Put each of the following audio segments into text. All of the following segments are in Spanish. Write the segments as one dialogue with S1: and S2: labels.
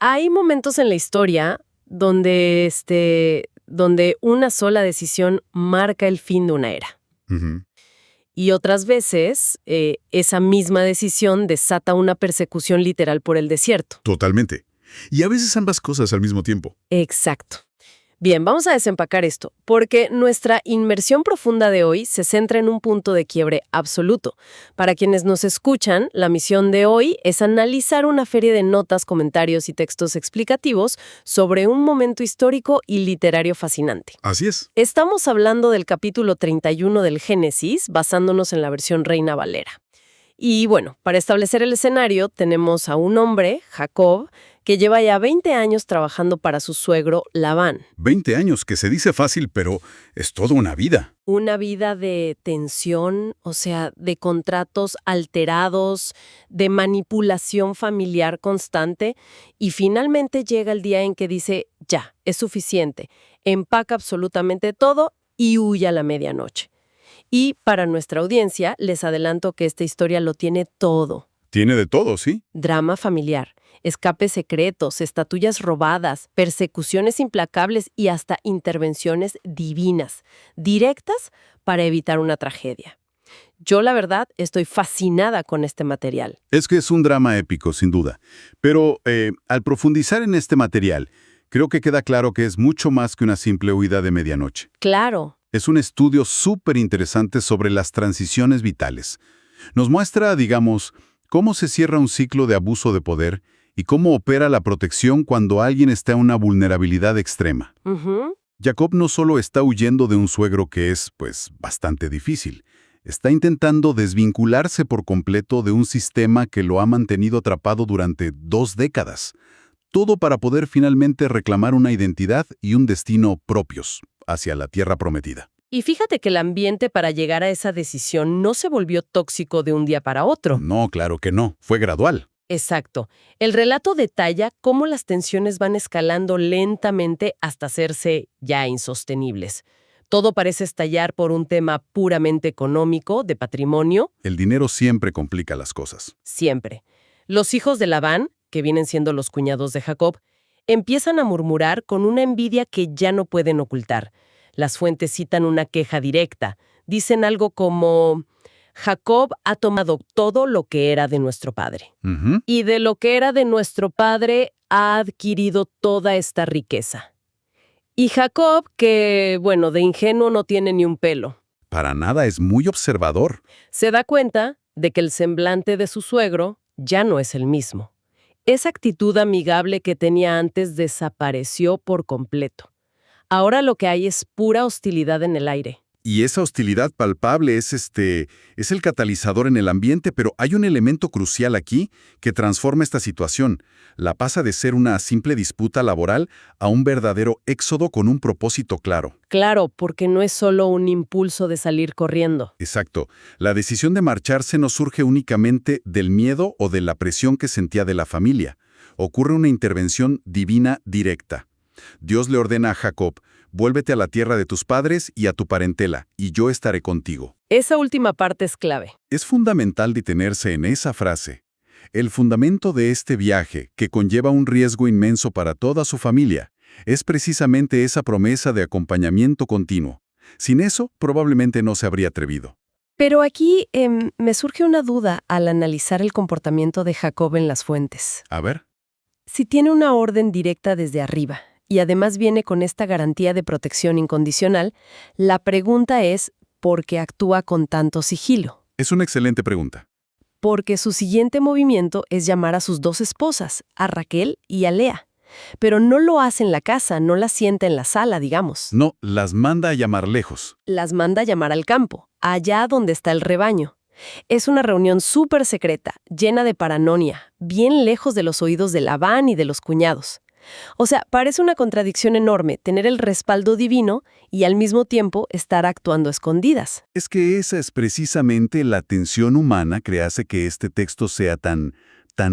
S1: Hay momentos en la historia donde una sola decisión marca el fin de una era.
S2: Ujú.
S1: Y otras veces, esa misma decisión desata una persecución literal por el desierto.
S2: Totalmente. Y a veces ambas cosas al mismo tiempo.
S1: Exacto. Bien, vamos a desempacar esto, porque nuestra inmersión profunda de hoy se centra en un punto de quiebre absoluto. Para quienes nos escuchan, la misión de hoy es analizar una serie de notas, comentarios y textos explicativos sobre un momento histórico y literario fascinante.
S2: Así es.
S1: Estamos hablando del capítulo 31 del Génesis, basándonos en la versión Reina Valera. Y bueno, para establecer el escenario, tenemos a un hombre, Jacob, que lleva ya 20 años trabajando para su suegro, Labán.
S2: 20 años, que se dice fácil, pero es toda una vida.
S1: Una vida de tensión, o sea, de contratos alterados, de manipulación familiar constante, y finalmente llega el día en que dice, ya, es suficiente, empaca absolutamente todo y huye a la medianoche. Y para nuestra audiencia, les adelanto que esta historia lo tiene todo.
S2: Tiene de todo, ¿sí?
S1: Drama familiar, escapes secretos, estatuillas robadas, persecuciones implacables y hasta intervenciones divinas, directas para evitar una tragedia. Yo, la verdad, estoy fascinada con este material.
S2: Es que es un drama épico, sin duda. Pero al profundizar en este material, creo que queda claro que es mucho más que una simple huida de medianoche.
S1: Claro.
S2: Es un estudio súper interesante sobre las transiciones vitales. Nos muestra, digamos, cómo se cierra un ciclo de abuso de poder y cómo opera la protección cuando alguien está en una vulnerabilidad extrema.
S1: Ujú.
S2: Jacob no solo está huyendo de un suegro que es, pues, bastante difícil. Está intentando desvincularse por completo de un sistema que lo ha mantenido atrapado durante 2 décadas. Todo para poder finalmente reclamar una identidad y un destino propios hacia la tierra prometida.
S1: Y fíjate que el ambiente para llegar a esa decisión no se volvió tóxico de un día para otro.
S2: No, claro que no. Fue gradual.
S1: Exacto. El relato detalla cómo las tensiones van escalando lentamente hasta hacerse ya insostenibles. Todo parece estallar por un tema puramente económico, de patrimonio,
S2: El dinero siempre complica las cosas.
S1: siempre. Los hijos de Labán, que vienen siendo los cuñados de Jacob, empiezan a murmurar con una envidia que ya no pueden ocultar. Las fuentes citan una queja directa. Dicen algo como: Jacob ha tomado todo lo que era de nuestro padre.
S2: Ujú.
S1: Y de lo que era de nuestro padre ha adquirido toda esta riqueza. Y Jacob, que, bueno, de ingenuo no tiene ni un pelo,
S2: Para nada, es muy observador.
S1: se da cuenta de que el semblante de su suegro ya no es el mismo. Esa actitud amigable que tenía antes desapareció por completo. Ahora lo que hay es pura hostilidad en el aire.
S2: Y esa hostilidad palpable es el catalizador en el ambiente, pero hay un elemento crucial aquí que transforma esta situación. La pasa de ser una simple disputa laboral a un verdadero éxodo con un propósito claro.
S1: Claro, porque no es solo un impulso de salir corriendo.
S2: Exacto. La decisión de marcharse no surge únicamente del miedo o de la presión que sentía de la familia. Ocurre una intervención divina directa. Dios le ordena a Jacob: vuélvete a la tierra de tus padres y a tu parentela, y yo estaré contigo.
S1: Esa última parte es clave.
S2: Es fundamental detenerse en esa frase. El fundamento de este viaje, que conlleva un riesgo inmenso para toda su familia, es precisamente esa promesa de acompañamiento continuo. Sin eso, probablemente no se habría atrevido.
S1: Pero aquí me surge una duda al analizar el comportamiento de Jacob en las fuentes.
S2: A ver.
S1: Si tiene una orden directa desde arriba y además viene con esta garantía de protección incondicional, la pregunta es ¿por qué actúa con tanto sigilo?
S2: Es una excelente pregunta.
S1: Porque su siguiente movimiento es llamar a sus 2 esposas, a Raquel y a Lea. Pero no lo hace en la casa, no las sienta en la sala, digamos.
S2: No, las manda a llamar lejos.
S1: Las manda a llamar al campo, allá donde está el rebaño. Es una reunión súper secreta, llena de paranoia, bien lejos de los oídos de Labán y de los cuñados. O sea, parece una contradicción enorme tener el respaldo divino y al mismo tiempo estar actuando a escondidas.
S2: Es que esa es precisamente la tensión humana que hace que este texto sea tan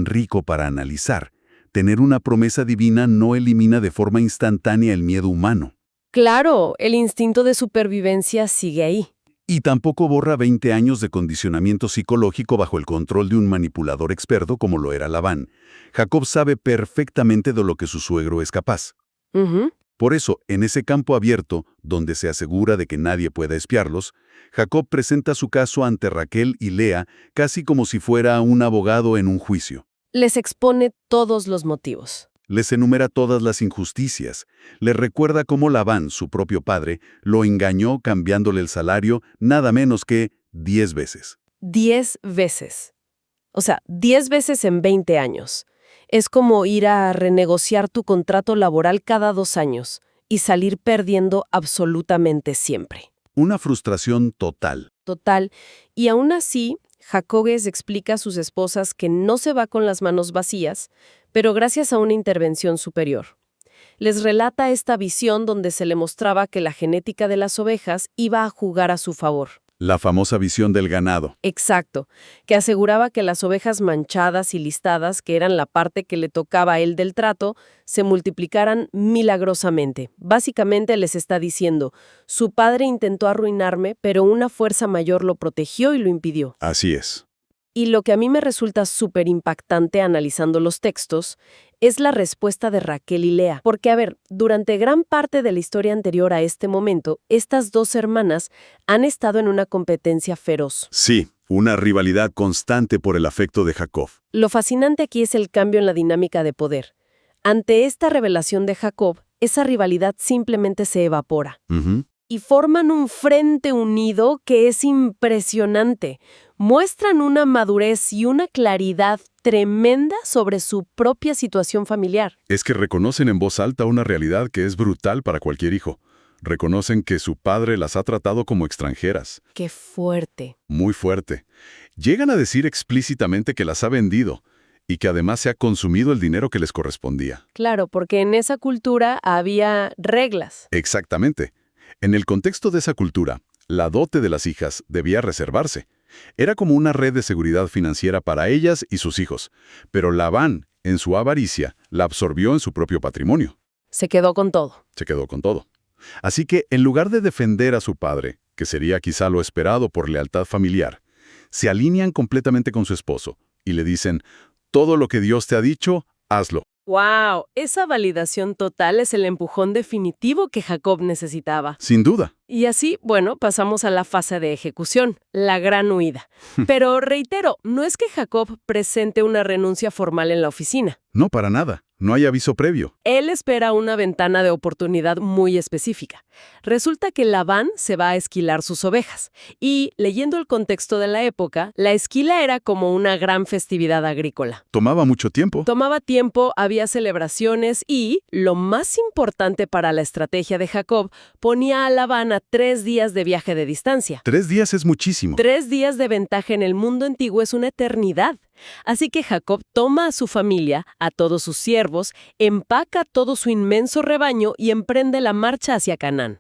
S2: rico para analizar. Tener una promesa divina no elimina de forma instantánea el miedo humano.
S1: Claro, el instinto de supervivencia sigue ahí.
S2: Y tampoco borra 20 años de condicionamiento psicológico bajo el control de un manipulador experto como lo era Labán. Jacob sabe perfectamente de lo que su suegro es capaz.
S1: Ujú.
S2: Por eso, en ese campo abierto, donde se asegura de que nadie pueda espiarlos, Jacob presenta su caso ante Raquel y Lea casi como si fuera un abogado en un juicio.
S1: Les expone todos los motivos.
S2: Les enumera todas las injusticias, les recuerda cómo Labán, su propio padre, lo engañó cambiándole el salario nada menos que 10 veces.
S1: 10 veces. O sea, 10 veces en 20 años. Es como ir a renegociar tu contrato laboral cada 2 años y salir perdiendo absolutamente siempre.
S2: Una frustración total.
S1: Total. Y aún así, Jacobes explica a sus esposas que no se va con las manos vacías, pero gracias a una intervención superior. Les relata esta visión donde se le mostraba que la genética de las ovejas iba a jugar a su favor.
S2: La famosa visión del ganado.
S1: Exacto, que aseguraba que las ovejas manchadas y listadas, que eran la parte que le tocaba a él del trato, se multiplicaran milagrosamente. Básicamente les está diciendo, su padre intentó arruinarme, pero una fuerza mayor lo protegió y lo impidió.
S2: Así es.
S1: Y lo que a mí me resulta súper impactante analizando los textos es la respuesta de Raquel y Lea. Porque, a ver, durante gran parte de la historia anterior a este momento, estas dos hermanas han estado en una competencia feroz.
S2: Sí, una rivalidad constante por el afecto de Jacob.
S1: Lo fascinante aquí es el cambio en la dinámica de poder. Ante esta revelación de Jacob, esa rivalidad simplemente se evapora. Y forman un frente unido que es impresionante. Muestran una madurez y una claridad tremenda sobre su propia situación familiar.
S2: Es que reconocen en voz alta una realidad que es brutal para cualquier hijo. Reconocen que su padre las ha tratado como extranjeras.
S1: ¡Qué fuerte!
S2: Muy fuerte. Llegan a decir explícitamente que las ha vendido y que además se ha consumido el dinero que les correspondía.
S1: Claro, porque en esa cultura había reglas.
S2: Exactamente. En el contexto de esa cultura, la dote de las hijas debía reservarse. Era como una red de seguridad financiera para ellas y sus hijos, pero Labán, en su avaricia, la absorbió en su propio patrimonio.
S1: Se quedó con todo.
S2: Se quedó con todo. Así que, en lugar de defender a su padre, que sería quizá lo esperado por lealtad familiar, se alinean completamente con su esposo y le dicen, todo lo que Dios te ha dicho, hazlo.
S1: ¡Wow! Esa validación total es el empujón definitivo que Jacob necesitaba.
S2: Sin duda.
S1: Y así, bueno, pasamos a la fase de ejecución, la gran huida. Pero reitero, no es que Jacob presente una renuncia formal en la oficina.
S2: No, para nada. No hay aviso previo.
S1: Él espera una ventana de oportunidad muy específica. Resulta que Labán se va a esquilar sus ovejas. Y, leyendo el contexto de la época, la esquila era como una gran festividad agrícola.
S2: Tomaba mucho tiempo.
S1: Tomaba tiempo, había celebraciones y, lo más importante para la estrategia de Jacob, ponía a Labán a 3 días de viaje de distancia.
S2: 3 días es muchísimo.
S1: 3 días de ventaja en el mundo antiguo es una eternidad. Así que Jacob toma a su familia, a todos sus siervos, empaca todo su inmenso rebaño y emprende la marcha hacia Canaán.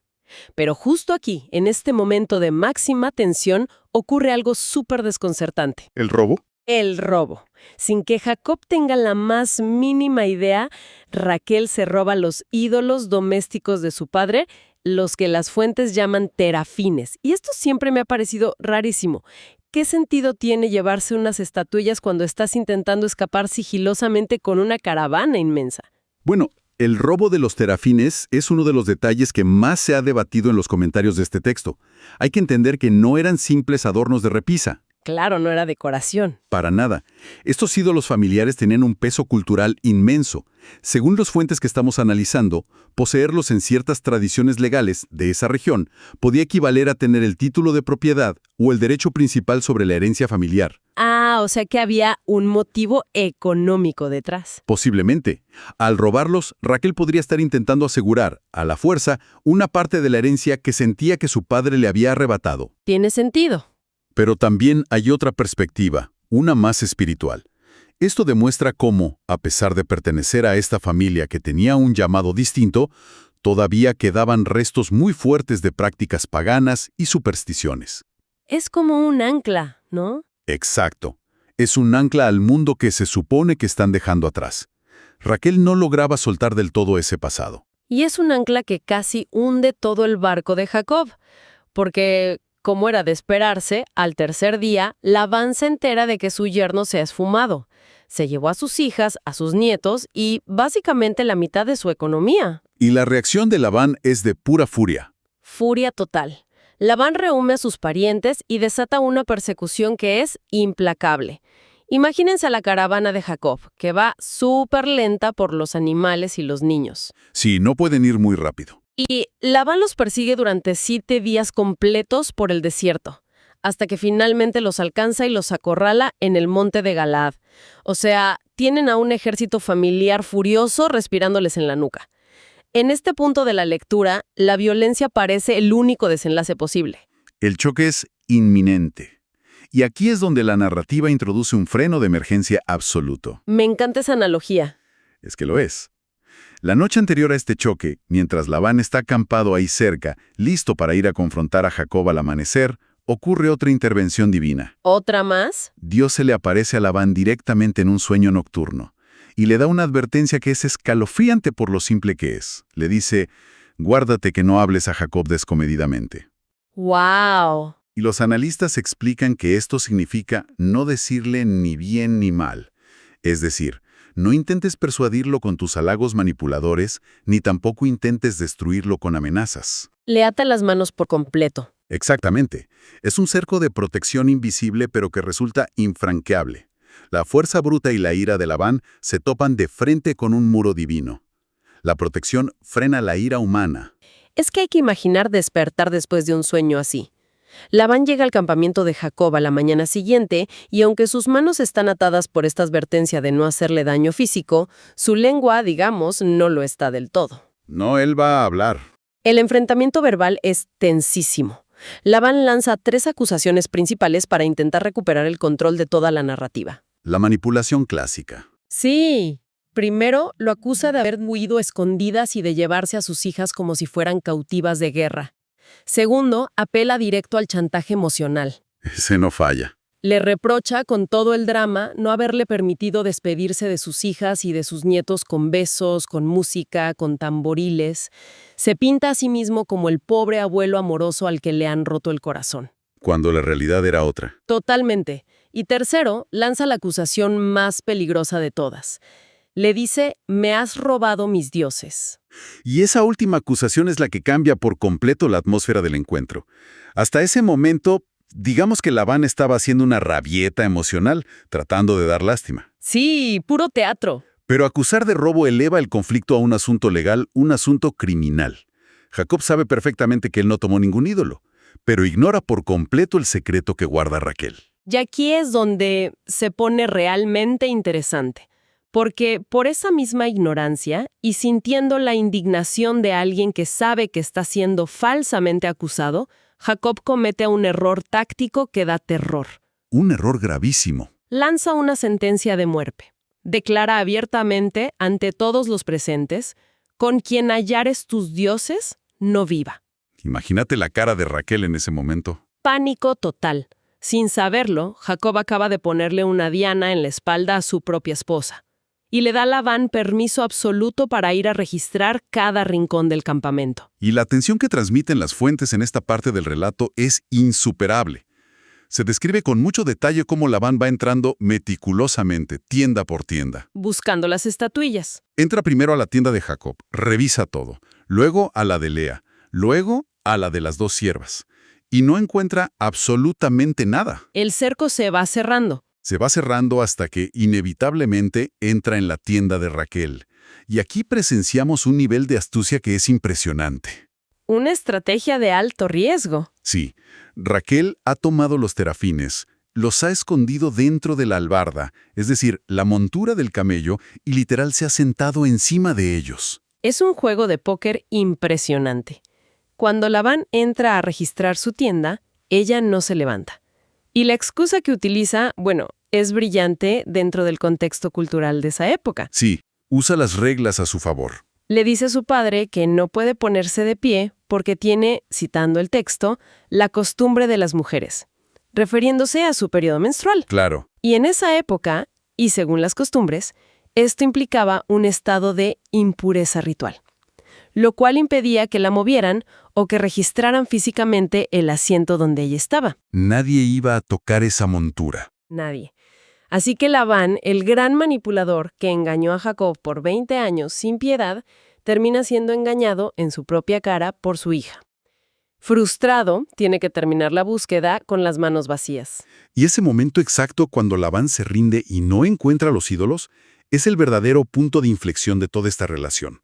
S1: Pero justo aquí, en este momento de máxima tensión, ocurre algo súper desconcertante.
S2: ¿El robo?
S1: El robo. Sin que Jacob tenga la más mínima idea, Raquel se roba los ídolos domésticos de su padre, los que las fuentes llaman terafines. Y esto siempre me ha parecido rarísimo. ¿Qué sentido tiene llevarse unas estatuillas cuando estás intentando escapar sigilosamente con una caravana inmensa?
S2: Bueno, el robo de los terafines es uno de los detalles que más se ha debatido en los comentarios de este texto. Hay que entender que no eran simples adornos de repisa.
S1: Claro, no era decoración.
S2: Para nada. Estos ídolos familiares tenían un peso cultural inmenso. Según las fuentes que estamos analizando, poseerlos en ciertas tradiciones legales de esa región podía equivaler a tener el título de propiedad o el derecho principal sobre la herencia familiar.
S1: Ah, o sea que había un motivo económico detrás.
S2: Posiblemente. Al robarlos, Raquel podría estar intentando asegurar, a la fuerza, una parte de la herencia que sentía que su padre le había arrebatado.
S1: Tiene sentido.
S2: Pero también hay otra perspectiva, una más espiritual. Esto demuestra cómo, a pesar de pertenecer a esta familia que tenía un llamado distinto, todavía quedaban restos muy fuertes de prácticas paganas y supersticiones.
S1: Es como un ancla, ¿no?
S2: Exacto. Es un ancla al mundo que se supone que están dejando atrás. Raquel no lograba soltar del todo ese pasado.
S1: Y es un ancla que casi hunde todo el barco de Jacob, porque como era de esperarse, al tercer día, Labán se entera de que su yerno se ha esfumado. Se llevó a sus hijas, a sus nietos y básicamente la mitad de su economía.
S2: Y la reacción de Labán es de pura furia.
S1: Furia total. Labán reúne a sus parientes y desata una persecución que es implacable. Imagínense a la caravana de Jacob, que va súper lenta por los animales y los niños.
S2: Sí, no pueden ir muy rápido.
S1: Y Labán los persigue durante 7 días completos por el desierto, hasta que finalmente los alcanza y los acorrala en el monte de Galaad. O sea, tienen a un ejército familiar furioso respirándoles en la nuca. En este punto de la lectura, la violencia parece el único desenlace posible.
S2: El choque es inminente. Y aquí es donde la narrativa introduce un freno de emergencia absoluto.
S1: Me encanta esa analogía.
S2: Es que lo es. La noche anterior a este choque, mientras Labán está acampado ahí cerca, listo para ir a confrontar a Jacob al amanecer, ocurre otra intervención divina.
S1: ¿Otra más?
S2: Dios se le aparece a Labán directamente en un sueño nocturno y le da una advertencia que es escalofriante por lo simple que es. Le dice, guárdate que no hables a Jacob descomedidamente.
S1: ¡Wow!
S2: Y los analistas explican que esto significa no decirle ni bien ni mal. Es decir, no intentes persuadirlo con tus halagos manipuladores, ni tampoco intentes destruirlo con amenazas.
S1: Le ata las manos por completo.
S2: Exactamente. Es un cerco de protección invisible pero que resulta infranqueable. La fuerza bruta y la ira de Labán se topan de frente con un muro divino. La protección frena la ira humana.
S1: Es que hay que imaginar despertar después de un sueño así. Labán llega al campamento de Jacob a la mañana siguiente y aunque sus manos están atadas por esta advertencia de no hacerle daño físico, su lengua, digamos, no lo está del todo.
S2: No, él va a hablar.
S1: El enfrentamiento verbal es tensísimo. Labán lanza 3 acusaciones principales para intentar recuperar el control de toda la narrativa.
S2: La manipulación clásica.
S1: Sí. Primero, lo acusa de haber huido escondidas y de llevarse a sus hijas como si fueran cautivas de guerra. Segundo, apela directo al chantaje emocional.
S2: Ese no falla.
S1: Le reprocha con todo el drama no haberle permitido despedirse de sus hijas y de sus nietos con besos, con música, con tamboriles. Se pinta a sí mismo como el pobre abuelo amoroso al que le han roto el corazón.
S2: Cuando la realidad era otra.
S1: Totalmente. Y tercero, lanza la acusación más peligrosa de todas. Le dice, me has robado mis dioses.
S2: Y esa última acusación es la que cambia por completo la atmósfera del encuentro. Hasta ese momento, digamos que Labán estaba haciendo una rabieta emocional, tratando de dar lástima.
S1: Sí, puro teatro.
S2: Pero acusar de robo eleva el conflicto a un asunto legal, un asunto criminal. Jacob sabe perfectamente que él no tomó ningún ídolo, pero ignora por completo el secreto que guarda Raquel.
S1: Y aquí es donde se pone realmente interesante. Porque por esa misma ignorancia y sintiendo la indignación de alguien que sabe que está siendo falsamente acusado, Jacob comete un error táctico que da terror.
S2: Un error gravísimo.
S1: Lanza una sentencia de muerte. Declara abiertamente ante todos los presentes, con quien hallares tus dioses, no viva.
S2: Imagínate la cara de Raquel en ese momento.
S1: Pánico total. Sin saberlo, Jacob acaba de ponerle una diana en la espalda a su propia esposa. Y le da a Labán permiso absoluto para ir a registrar cada rincón del campamento.
S2: Y la tensión que transmiten las fuentes en esta parte del relato es insuperable. Se describe con mucho detalle cómo Labán va entrando meticulosamente, tienda por tienda.
S1: Buscando las estatuillas.
S2: Entra primero a la tienda de Jacob, revisa todo, luego a la de Lea, luego a la de las 2 siervas. Y no encuentra absolutamente nada.
S1: El cerco se va cerrando.
S2: Se va cerrando hasta que, inevitablemente, entra en la tienda de Raquel. Y aquí presenciamos un nivel de astucia que es impresionante.
S1: Una estrategia de alto riesgo.
S2: Sí, Raquel ha tomado los terafines, los ha escondido dentro de la albarda, es decir, la montura del camello, y literal se ha sentado encima de ellos.
S1: Es un juego de póker impresionante. Cuando Labán entra a registrar su tienda, ella no se levanta. Y la excusa que utiliza, bueno, es brillante dentro del contexto cultural de esa época.
S2: Sí, usa las reglas a su favor.
S1: Le dice a su padre que no puede ponerse de pie porque tiene, citando el texto, la costumbre de las mujeres, refiriéndose a su periodo menstrual.
S2: Claro.
S1: Y en esa época, y según las costumbres, esto implicaba un estado de impureza ritual. lo cual impedía que la movieran o que registraran físicamente el asiento donde ella estaba.
S2: Nadie iba a tocar esa montura.
S1: Nadie. Así que Labán, el gran manipulador que engañó a Jacob por 20 años sin piedad, termina siendo engañado en su propia cara por su hija. Frustrado, tiene que terminar la búsqueda con las manos vacías.
S2: Y ese momento exacto cuando Labán se rinde y no encuentra los ídolos es el verdadero punto de inflexión de toda esta relación.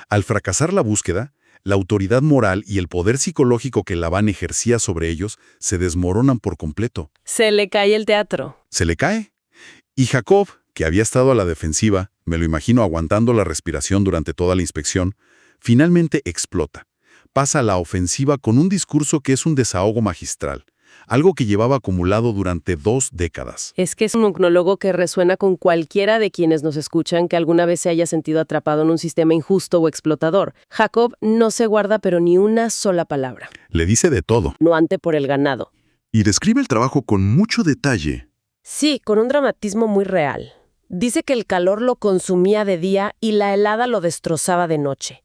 S2: Al fracasar la búsqueda, la autoridad moral y el poder psicológico que Labán ejercía sobre ellos se desmoronan por completo.
S1: Se le cae el teatro.
S2: Se le cae. Y Jacob, que había estado a la defensiva, me lo imagino aguantando la respiración durante toda la inspección, finalmente explota. Pasa a la ofensiva con un discurso que es un desahogo magistral, algo que llevaba acumulado durante 2 décadas.
S1: Es que es un monólogo que resuena con cualquiera de quienes nos escuchan que alguna vez se haya sentido atrapado en un sistema injusto o explotador. Jacob no se guarda pero ni una sola palabra.
S2: Le dice de todo.
S1: No ante por el ganado.
S2: Y describe el trabajo con mucho detalle.
S1: Sí, con un dramatismo muy real. Dice que el calor lo consumía de día y la helada lo destrozaba de noche.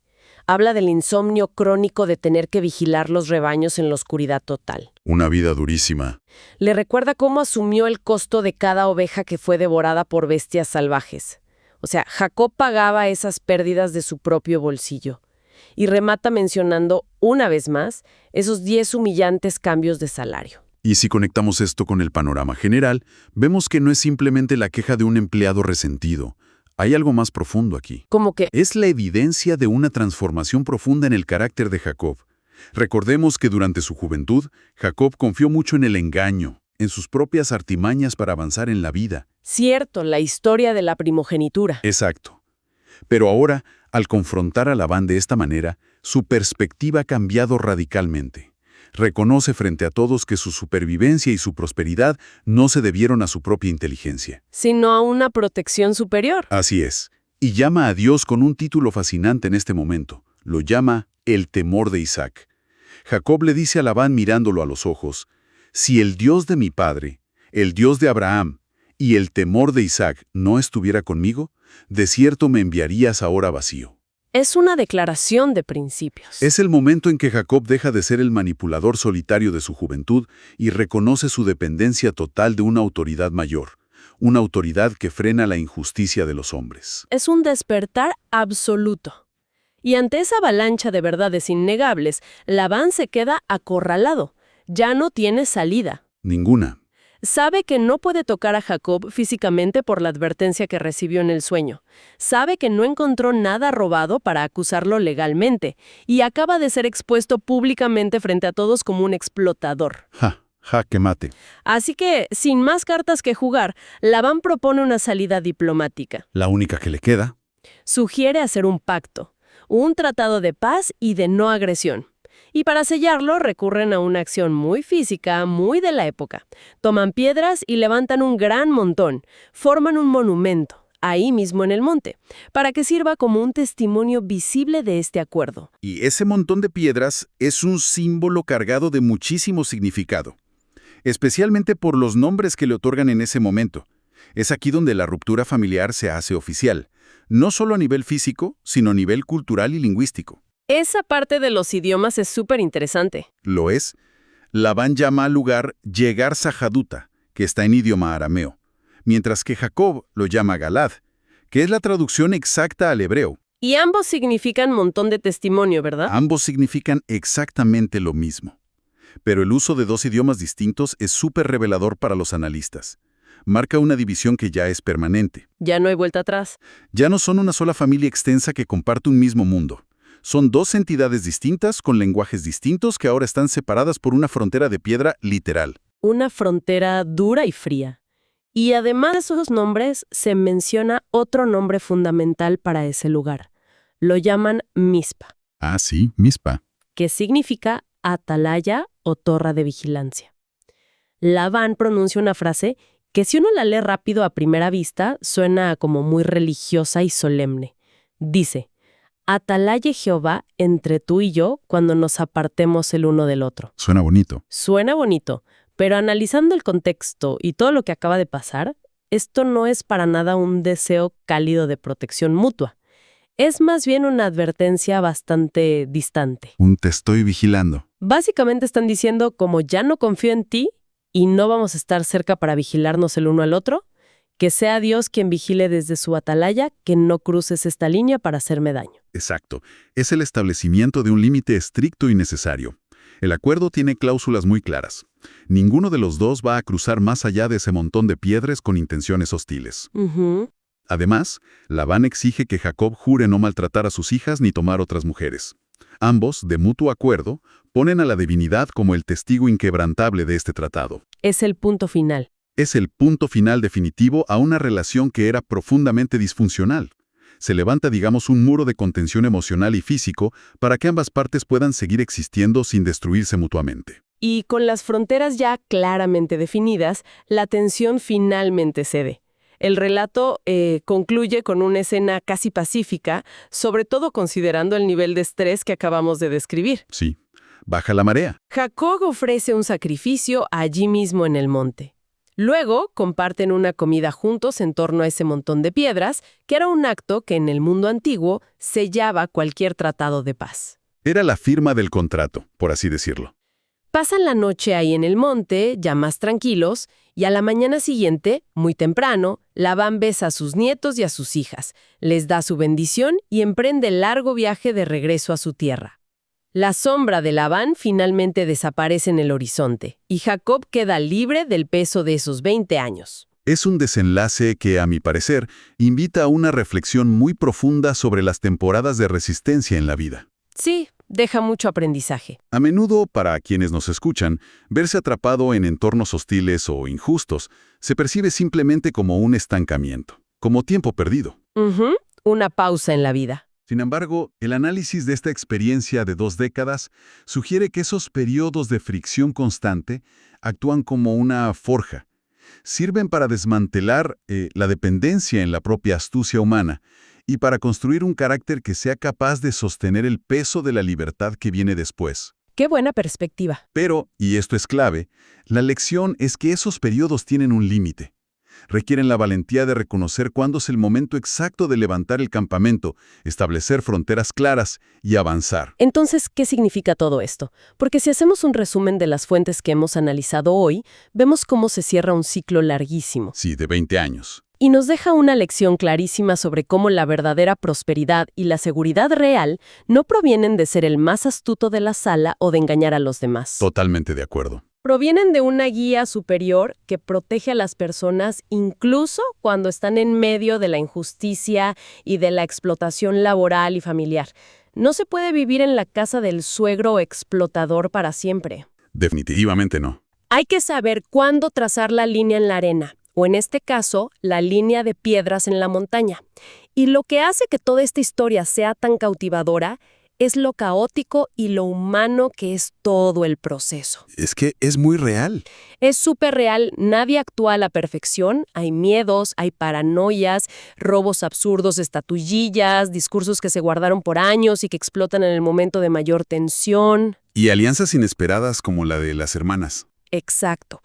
S1: Habla del insomnio crónico de tener que vigilar los rebaños en la oscuridad total.
S2: Una vida durísima.
S1: Le recuerda cómo asumió el costo de cada oveja que fue devorada por bestias salvajes. O sea, Jacob pagaba esas pérdidas de su propio bolsillo. Y remata mencionando, una vez más, esos 10 humillantes cambios de salario.
S2: Y si conectamos esto con el panorama general, vemos que no es simplemente la queja de un empleado resentido. Hay algo más profundo aquí.
S1: Como que
S2: Es la evidencia de una transformación profunda en el carácter de Jacob. Recordemos que durante su juventud, Jacob confió mucho en el engaño, en sus propias artimañas para avanzar en la vida.
S1: cierto, la historia de la primogenitura.
S2: Exacto. Pero ahora, al confrontar a Labán de esta manera, su perspectiva ha cambiado radicalmente. Reconoce frente a todos que su supervivencia y su prosperidad no se debieron a su propia inteligencia.
S1: Sino a una protección superior.
S2: Así es. Y llama a Dios con un título fascinante en este momento. Lo llama el temor de Isaac. Jacob le dice a Labán mirándolo a los ojos, si el Dios de mi padre, el Dios de Abraham y el temor de Isaac no estuviera conmigo, de cierto me enviarías ahora vacío.
S1: Es una declaración de principios.
S2: Es el momento en que Jacob deja de ser el manipulador solitario de su juventud y reconoce su dependencia total de una autoridad mayor, una autoridad que frena la injusticia de los hombres.
S1: Es un despertar absoluto. Y ante esa avalancha de verdades innegables, Labán se queda acorralado. Ya no tiene salida.
S2: Ninguna.
S1: Sabe que no puede tocar a Jacob físicamente por la advertencia que recibió en el sueño. Sabe que no encontró nada robado para acusarlo legalmente y acaba de ser expuesto públicamente frente a todos como un explotador.
S2: Jaque mate.
S1: Así que, sin más cartas que jugar, Labán propone una salida diplomática.
S2: La única que le queda.
S1: Sugiere hacer un pacto, un tratado de paz y de no agresión. Y para sellarlo recurren a una acción muy física, muy de la época. Toman piedras y levantan un gran montón. Forman un monumento, ahí mismo en el monte, para que sirva como un testimonio visible de este acuerdo.
S2: Y ese montón de piedras es un símbolo cargado de muchísimo significado, especialmente por los nombres que le otorgan en ese momento. Es aquí donde la ruptura familiar se hace oficial, no solo a nivel físico, sino a nivel cultural y lingüístico.
S1: Esa parte de los idiomas es súper interesante.
S2: Lo es. Labán llama al lugar Yegar Sahaduta, que está en idioma arameo, mientras que Jacob lo llama Galad, que es la traducción exacta al hebreo.
S1: Y ambos significan montón de testimonio, ¿verdad?
S2: Ambos significan exactamente lo mismo. Pero el uso de 2 idiomas distintos es súper revelador para los analistas. Marca una división que ya es permanente.
S1: Ya no hay vuelta atrás.
S2: Ya no son una sola familia extensa que comparte un mismo mundo. Son 2 entidades distintas con lenguajes distintos que ahora están separadas por una frontera de piedra literal.
S1: Una frontera dura y fría. Y además de esos nombres, se menciona otro nombre fundamental para ese lugar. Lo llaman Mizpa,
S2: Ah, sí, Mizpa.
S1: que significa atalaya o torre de vigilancia. Labán pronuncia una frase que si uno la lee rápido a primera vista, suena como muy religiosa y solemne. Dice, atalaye Jehová entre tú y yo cuando nos apartemos el uno del otro.
S2: Suena bonito.
S1: Suena bonito, pero analizando el contexto y todo lo que acaba de pasar, esto no es para nada un deseo cálido de protección mutua. Es más bien una advertencia bastante distante.
S2: Un te estoy vigilando.
S1: Básicamente están diciendo, como ya no confío en ti y no vamos a estar cerca para vigilarnos el uno al otro, que sea Dios quien vigile desde su atalaya, que no cruces esta línea para hacerme daño.
S2: Exacto. Es el establecimiento de un límite estricto y necesario. El acuerdo tiene cláusulas muy claras. Ninguno de los dos va a cruzar más allá de ese montón de piedras con intenciones hostiles.
S1: Ujú.
S2: Además, Labán exige que Jacob jure no maltratar a sus hijas ni tomar otras mujeres. Ambos, de mutuo acuerdo, ponen a la divinidad como el testigo inquebrantable de este tratado.
S1: Es el punto final.
S2: Es el punto final definitivo a una relación que era profundamente disfuncional. Se levanta, digamos, un muro de contención emocional y físico para que ambas partes puedan seguir existiendo sin destruirse mutuamente.
S1: Y con las fronteras ya claramente definidas, la tensión finalmente cede. El relato concluye con una escena casi pacífica, sobre todo considerando el nivel de estrés que acabamos de describir.
S2: Sí, baja la marea.
S1: Jacob ofrece un sacrificio allí mismo en el monte. Luego comparten una comida juntos en torno a ese montón de piedras, que era un acto que en el mundo antiguo sellaba cualquier tratado de paz.
S2: Era la firma del contrato, por así decirlo.
S1: Pasan la noche ahí en el monte, ya más tranquilos, y a la mañana siguiente, muy temprano, Labán besa a sus nietos y a sus hijas, les da su bendición y emprende el largo viaje de regreso a su tierra. La sombra de Labán finalmente desaparece en el horizonte, y Jacob queda libre del peso de esos 20 años.
S2: Es un desenlace que, a mi parecer, invita a una reflexión muy profunda sobre las temporadas de resistencia en la vida.
S1: Sí, deja mucho aprendizaje.
S2: A menudo, para quienes nos escuchan, verse atrapado en entornos hostiles o injustos se percibe simplemente como un estancamiento, como tiempo perdido.
S1: Una pausa en la vida.
S2: Sin embargo, el análisis de esta experiencia de 2 décadas sugiere que esos periodos de fricción constante actúan como una forja. Sirven para desmantelar la dependencia en la propia astucia humana y para construir un carácter que sea capaz de sostener el peso de la libertad que viene después.
S1: Qué buena perspectiva.
S2: Pero, y esto es clave, la lección es que esos periodos tienen un límite. Requieren la valentía de reconocer cuándo es el momento exacto de levantar el campamento, establecer fronteras claras y avanzar.
S1: Entonces, ¿qué significa todo esto? Porque si hacemos un resumen de las fuentes que hemos analizado hoy, vemos cómo se cierra un ciclo larguísimo.
S2: Sí, de 20 años.
S1: Y nos deja una lección clarísima sobre cómo la verdadera prosperidad y la seguridad real no provienen de ser el más astuto de la sala o de engañar a los demás.
S2: Totalmente de acuerdo.
S1: Provienen de una guía superior que protege a las personas incluso cuando están en medio de la injusticia y de la explotación laboral y familiar. No se puede vivir en la casa del suegro explotador para siempre.
S2: Definitivamente no.
S1: Hay que saber cuándo trazar la línea en la arena, o en este caso, la línea de piedras en la montaña. Y lo que hace que toda esta historia sea tan cautivadora es lo caótico y lo humano que es todo el proceso.
S2: Es que es muy real.
S1: Es súper real, nadie actúa a la perfección, hay miedos, hay paranoias, robos absurdos, estatuillillas, discursos que se guardaron por años y que explotan en el momento de mayor tensión.
S2: Y alianzas inesperadas como la de las hermanas.
S1: Exacto.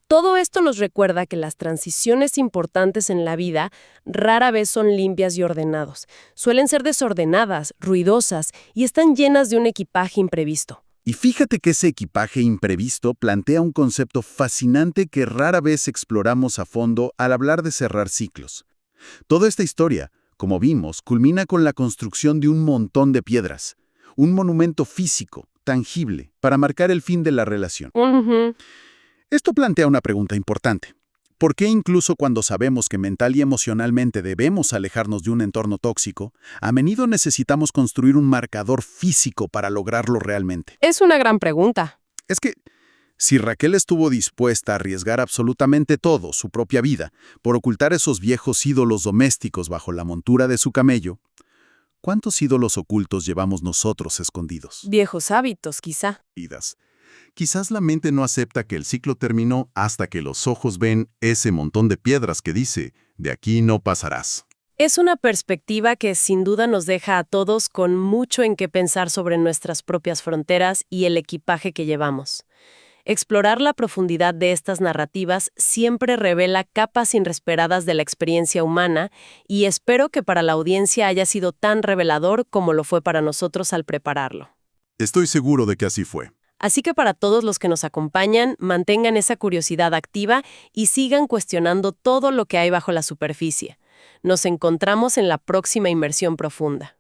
S1: Todo esto nos recuerda que las transiciones importantes en la vida rara vez son limpias y ordenadas. Suelen ser desordenadas, ruidosas y están llenas de un equipaje imprevisto.
S2: Y fíjate que ese equipaje imprevisto plantea un concepto fascinante que rara vez exploramos a fondo al hablar de cerrar ciclos. Toda esta historia, como vimos, culmina con la construcción de un montón de piedras, un monumento físico, tangible, para marcar el fin de la relación. Esto plantea una pregunta importante. ¿Por qué incluso cuando sabemos que mental y emocionalmente debemos alejarnos de un entorno tóxico, a menudo necesitamos construir un marcador físico para lograrlo realmente?
S1: Es una gran pregunta.
S2: Es que, si Raquel estuvo dispuesta a arriesgar absolutamente todo, su propia vida, por ocultar esos viejos ídolos domésticos bajo la montura de su camello, ¿cuántos ídolos ocultos llevamos nosotros escondidos?
S1: Viejos hábitos, quizá.
S2: Quizás la mente no acepta que el ciclo terminó hasta que los ojos ven ese montón de piedras que dice, de aquí no pasarás.
S1: Es una perspectiva que sin duda nos deja a todos con mucho en qué pensar sobre nuestras propias fronteras y el equipaje que llevamos. Explorar la profundidad de estas narrativas siempre revela capas inesperadas de la experiencia humana y espero que para la audiencia haya sido tan revelador como lo fue para nosotros al prepararlo.
S2: Estoy seguro de que así fue.
S1: Así que para todos los que nos acompañan, mantengan esa curiosidad activa y sigan cuestionando todo lo que hay bajo la superficie. Nos encontramos en la próxima inmersión profunda.